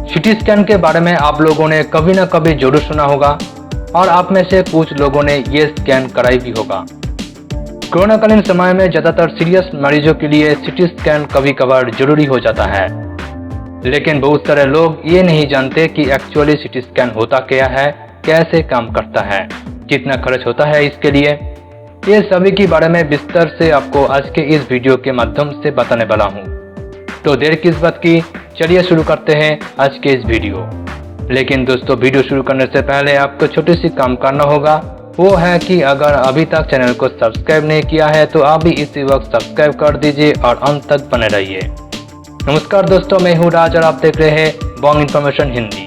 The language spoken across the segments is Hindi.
सीटी स्कैन के बारे में आप लोगों ने कभी ना कभी जरूर सुना होगा और आप में से कुछ लोगों ने ये स्कैन कराई भी होगा। कोरोनाकालीन समय में ज्यादातर सीरियस मरीजों के लिए सीटी स्कैन कभी कभार जरूरी हो जाता है, लेकिन बहुत सारे लोग ये नहीं जानते कि एक्चुअली सीटी स्कैन होता क्या है, कैसे काम करता है, कितना खर्च होता है इसके लिए। ये सभी के बारे में विस्तार से आपको आज के इस वीडियो के माध्यम से बताने वाला हूँ। तो देर किस बात की, चलिए शुरू करते हैं आज के इस वीडियो। लेकिन दोस्तों, वीडियो शुरू करने से पहले आपको छोटी सी काम करना होगा, वो है कि अगर अभी तक चैनल को सब्सक्राइब नहीं किया है तो आप भी इसी वक्त सब्सक्राइब कर दीजिए और अंत तक बने रहिए। नमस्कार दोस्तों, मैं हूँ राज और आप देख रहे हैं Bong information Hindi.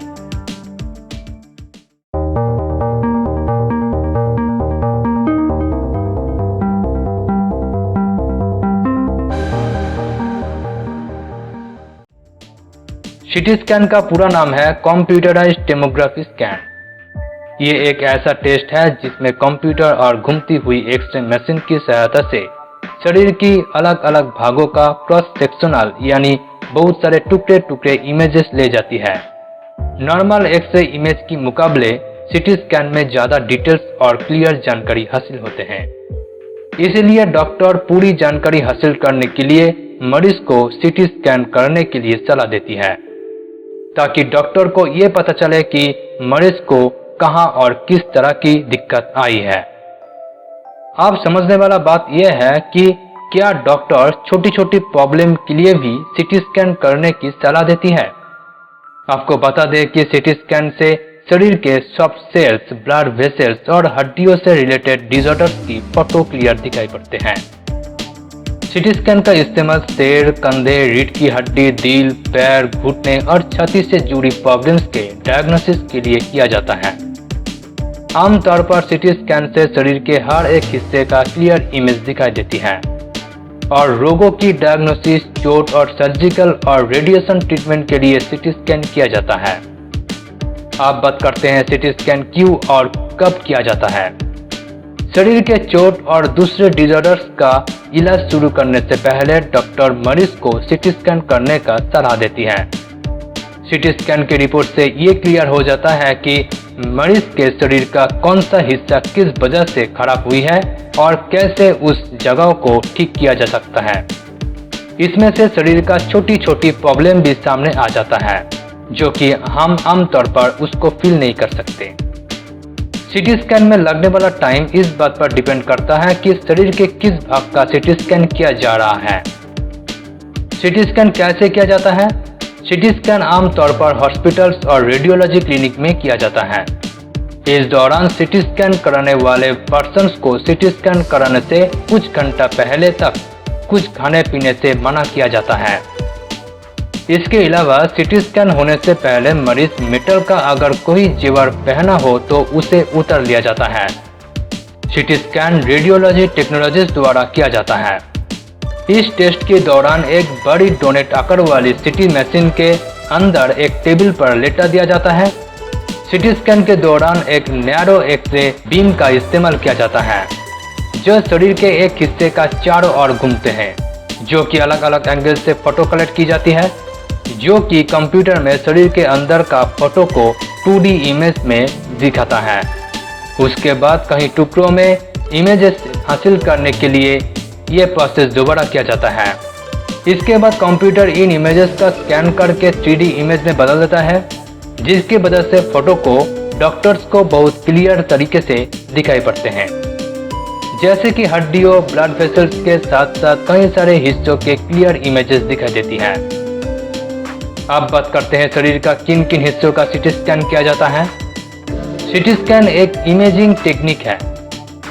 CT scan का पूरा नाम है कंप्यूटराइज्ड टोमोग्राफी स्कैन। ये एक ऐसा टेस्ट है जिसमें कंप्यूटर और घूमती हुई एक्सरे मशीन की सहायता से शरीर की अलग अलग भागों का क्रॉस सेक्शनल यानी बहुत सारे टुकड़े टुकड़े इमेजेस ले जाती है। नॉर्मल एक्सरे इमेज की मुकाबले सीटी स्कैन में ज्यादा डिटेल्स और क्लियर जानकारी हासिल होते हैं। इसीलिए डॉक्टर पूरी जानकारी हासिल करने के लिए मरीज को सीटी स्कैन करने के लिए सलाह देती है, ताकि डॉक्टर को ये पता चले कि मरीज को कहां और किस तरह की दिक्कत आई है। आप समझने वाला बात यह है कि क्या डॉक्टर छोटी छोटी प्रॉब्लम के लिए भी सीटी स्कैन करने की सलाह देती है। आपको बता दें कि सीटी स्कैन से शरीर के सॉफ्ट सेल्स, ब्लड वेसल्स और हड्डियों से रिलेटेड डिसऑर्डर्स की फोटो क्लियर दिखाई पड़ते हैं। सीटी स्कैन का इस्तेमाल सिर, कंधे, रीढ़ की हड्डी, दिल, पैर, घुटने और छाती से जुड़ी प्रॉब्लम्स के डायग्नोसिस के लिए किया जाता है। आमतौर पर सीटी स्कैन से शरीर के हर एक हिस्से का क्लियर इमेज दिखाई देती है और रोगों की डायग्नोसिस, चोट और सर्जिकल और रेडिएशन ट्रीटमेंट के लिए सीटी स्कैन किया जाता है। आप बात करते हैं सीटी स्कैन क्यों और कब किया जाता है। शरीर के चोट और दूसरे डिसऑर्डर्स का इलाज शुरू करने से पहले डॉक्टर मरीज को सीटी स्कैन करने का सलाह देती है। सीटी स्कैन की रिपोर्ट से ये क्लियर हो जाता है कि मरीज के शरीर का कौन सा हिस्सा किस वजह से खराब हुई है और कैसे उस जगह को ठीक किया जा सकता है। इसमें से शरीर का छोटी छोटी प्रॉब्लम भी सामने आ जाता है, जो कि हम आमतौर पर उसको फील नहीं कर सकते। सीटी स्कैन में लगने वाला टाइम इस बात पर डिपेंड करता है कि शरीर के किस भाग का सीटी स्कैन किया जा रहा है। सीटी स्कैन कैसे किया जाता है। सीटी स्कैन आमतौर पर हॉस्पिटल्स और रेडियोलॉजी क्लिनिक में किया जाता है। इस दौरान सीटी स्कैन कराने वाले पर्सन्स को सीटी स्कैन कराने से कुछ घंटा पहले तक कुछ खाने पीने से मना किया जाता है। इसके अलावा सीटी स्कैन होने से पहले मरीज मेटल का अगर कोई जेवर पहना हो तो उसे उतार लिया जाता है। सीटी स्कैन रेडियोलॉजी टेक्नोलॉजीज द्वारा किया जाता है। इस टेस्ट के दौरान एक बड़ी डोनेट आकार वाली सीटी मशीन के अंदर एक टेबल पर लेटा दिया जाता है। सीटी स्कैन के दौरान एक नैरो एक्सरे बीम का इस्तेमाल किया जाता है, जो शरीर के एक हिस्से का चारों ओर घूमते हैं, जो कि अलग अलग एंगल से फोटो कलेक्ट की जाती है, जो कि कंप्यूटर में शरीर के अंदर का फोटो को 2D इमेज में दिखाता है। उसके बाद कई टुकड़ों में इमेजेस हासिल करने के लिए यह प्रोसेस दोबारा किया जाता है। इसके बाद कंप्यूटर इन इमेजेस का स्कैन करके 3D इमेज में बदल देता है, जिसकी वजह से फोटो को डॉक्टर्स को बहुत क्लियर तरीके से दिखाई पड़ते हैं, जैसे कि हड्डियों, ब्लड वेसल्स के साथ साथ कई सारे हिस्सों के क्लियर इमेजेस दिखाई देती है। अब बात करते हैं शरीर का किन किन हिस्सों का सीटी स्कैन किया जाता है। सीटी स्कैन एक इमेजिंग टेक्निक है।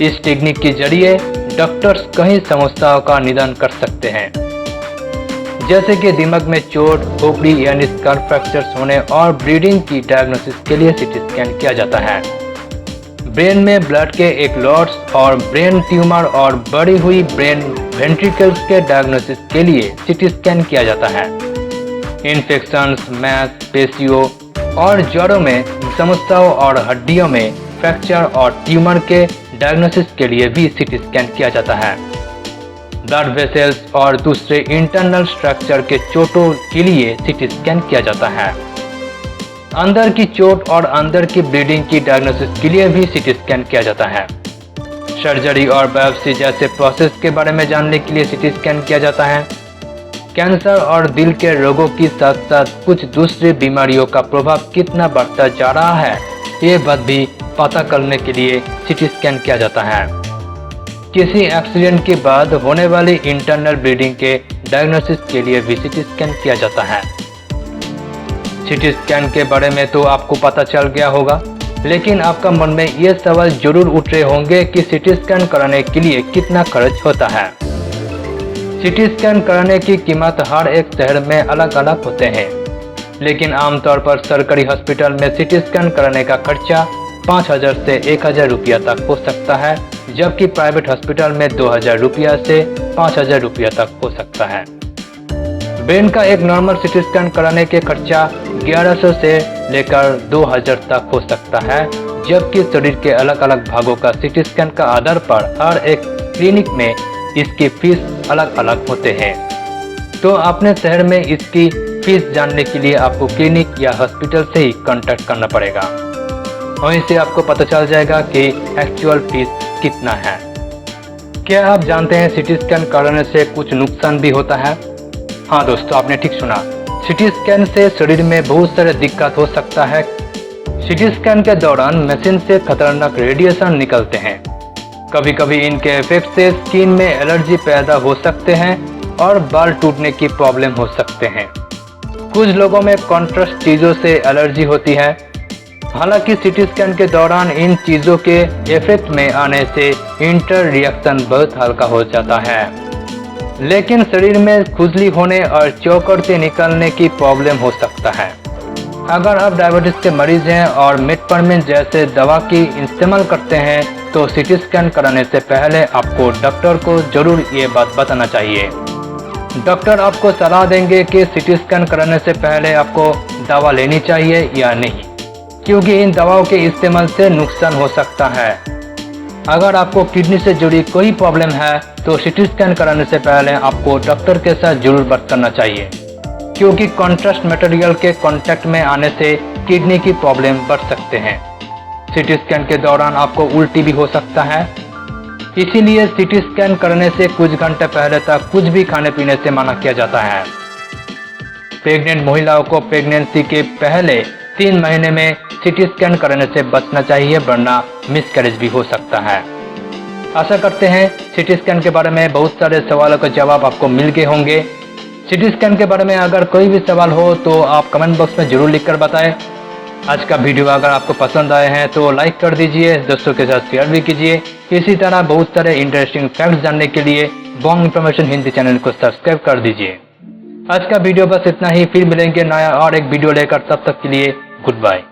इस टेक्निक के जरिए डॉक्टर्स कई समस्याओं का निदान कर सकते हैं, जैसे कि दिमाग में चोट, खोपड़ी यानी स्कल फ्रैक्चर्स होने और ब्लीडिंग की डायग्नोसिस के लिए सीटी स्कैन किया जाता है। ब्रेन में ब्लड के एक लॉट्स और ब्रेन ट्यूमर और बढ़ी हुई ब्रेन वेंट्रिकल्स के डायग्नोसिस के लिए सीटी स्कैन किया जाता है। इन्फेक्शंस, मैस, पेशियों और जड़ों में समस्याओं और हड्डियों में फ्रैक्चर और ट्यूमर के डायग्नोसिस के लिए भी सीटी स्कैन किया जाता है। ब्लड वेसल्स और दूसरे इंटरनल स्ट्रक्चर के चोटों के लिए सीटी स्कैन किया जाता है। अंदर की चोट और अंदर की ब्लीडिंग की डायग्नोसिस के लिए भी सीटी स्कैन किया जाता है। सर्जरी और बायोप्सी जैसे प्रोसेस के बारे में जानने के लिए सीटी स्कैन किया जाता है। कैंसर और दिल के रोगों की साथ साथ कुछ दूसरी बीमारियों का प्रभाव कितना बढ़ता जा रहा है, ये बात भी पता करने के लिए सीटी स्कैन किया जाता है। किसी एक्सीडेंट के बाद होने वाली इंटरनल ब्लीडिंग के डायग्नोसिस के लिए भी सीटी स्कैन किया जाता है। सीटी स्कैन के बारे में तो आपको पता चल गया होगा, लेकिन आपका मन में ये सवाल जरूर उठ रहे होंगे कि सीटी स्कैन कराने के लिए कितना खर्च होता है। सीटी स्कैन कराने की कीमत हर एक शहर में अलग अलग होते हैं, लेकिन आमतौर पर सरकारी हॉस्पिटल में सीटी स्कैन कराने का खर्चा 5,000 से 1,000 रुपया तक हो सकता है, जबकि प्राइवेट हॉस्पिटल में 2,000 रुपया से 5,000 रुपया तक हो सकता है। ब्रेन का एक नॉर्मल सीटी स्कैन कराने के खर्चा 1100 से लेकर 2,000 तक हो सकता है, जबकि शरीर के अलग अलग भागों का सीटी स्कैन का आधार पर हर एक क्लिनिक में इसकी फीस अलग अलग होते हैं। तो अपने शहर में इसकी फीस जानने के लिए आपको क्लिनिक या हॉस्पिटल से ही कांटेक्ट करना पड़ेगा। वहीं से आपको पता चल जाएगा कि एक्चुअल फीस कितना है। क्या आप जानते हैं सीटी स्कैन कराने से कुछ नुकसान भी होता है? हाँ दोस्तों, आपने ठीक सुना। सीटी स्कैन से शरीर में बहुत सारे दिक्कत हो सकता है। सीटी स्कैन के दौरान मशीन से खतरनाक रेडिएशन निकलते हैं। कभी कभी इनके इफेक्ट से स्किन में एलर्जी पैदा हो सकते हैं और बाल टूटने की प्रॉब्लम हो सकते हैं। कुछ लोगों में कॉन्ट्रास्ट चीज़ों से एलर्जी होती है। हालांकि सीटी स्कैन के दौरान इन चीज़ों के इफेक्ट में आने से इंटर रिएक्शन बहुत हल्का हो जाता है, लेकिन शरीर में खुजली होने और चौकड़ते निकलने की प्रॉब्लम हो सकता है। अगर आप डायबिटीज के मरीज हैं और मेटफॉर्मिन जैसे दवा की इस्तेमाल करते हैं तो सीटी स्कैन कराने से पहले आपको डॉक्टर को जरूर ये बात बताना चाहिए। डॉक्टर आपको सलाह देंगे कि सीटी स्कैन कराने से पहले आपको दवा लेनी चाहिए या नहीं, क्योंकि इन दवाओं के इस्तेमाल से नुकसान हो सकता है। अगर आपको किडनी से जुड़ी कोई प्रॉब्लम है तो सीटी स्कैन कराने से पहले आपको डॉक्टर के साथ जरूर बात करना चाहिए, क्योंकि कॉन्ट्रास्ट मटेरियल के कांटेक्ट में आने से किडनी की प्रॉब्लम बढ़ सकते हैं। सीटी स्कैन के दौरान आपको उल्टी भी हो सकता है, इसीलिए सीटी स्कैन करने से कुछ घंटे पहले तक कुछ भी खाने पीने से मना किया जाता है। प्रेग्नेंट महिलाओं को प्रेगनेंसी के पहले 3 महीने में सीटी स्कैन कराने से बचना चाहिए, वरना मिसकैरेज भी हो सकता है। आशा करते हैं सीटी स्कैन के बारे में बहुत सारे सवालों का जवाब आपको मिल गए होंगे। सीटी स्कैन के बारे में अगर कोई भी सवाल हो तो आप कमेंट बॉक्स में जरूर लिखकर बताएं। आज का वीडियो अगर आपको पसंद आए हैं तो लाइक कर दीजिए, दोस्तों के साथ शेयर भी कीजिए। इसी तरह बहुत सारे इंटरेस्टिंग फैक्ट्स जानने के लिए बॉन्ग इन्फॉर्मेशन हिंदी चैनल को सब्सक्राइब कर दीजिए। आज का वीडियो बस इतना ही, फिर मिलेंगे नया और एक वीडियो लेकर, तब तक के लिए गुड बाय।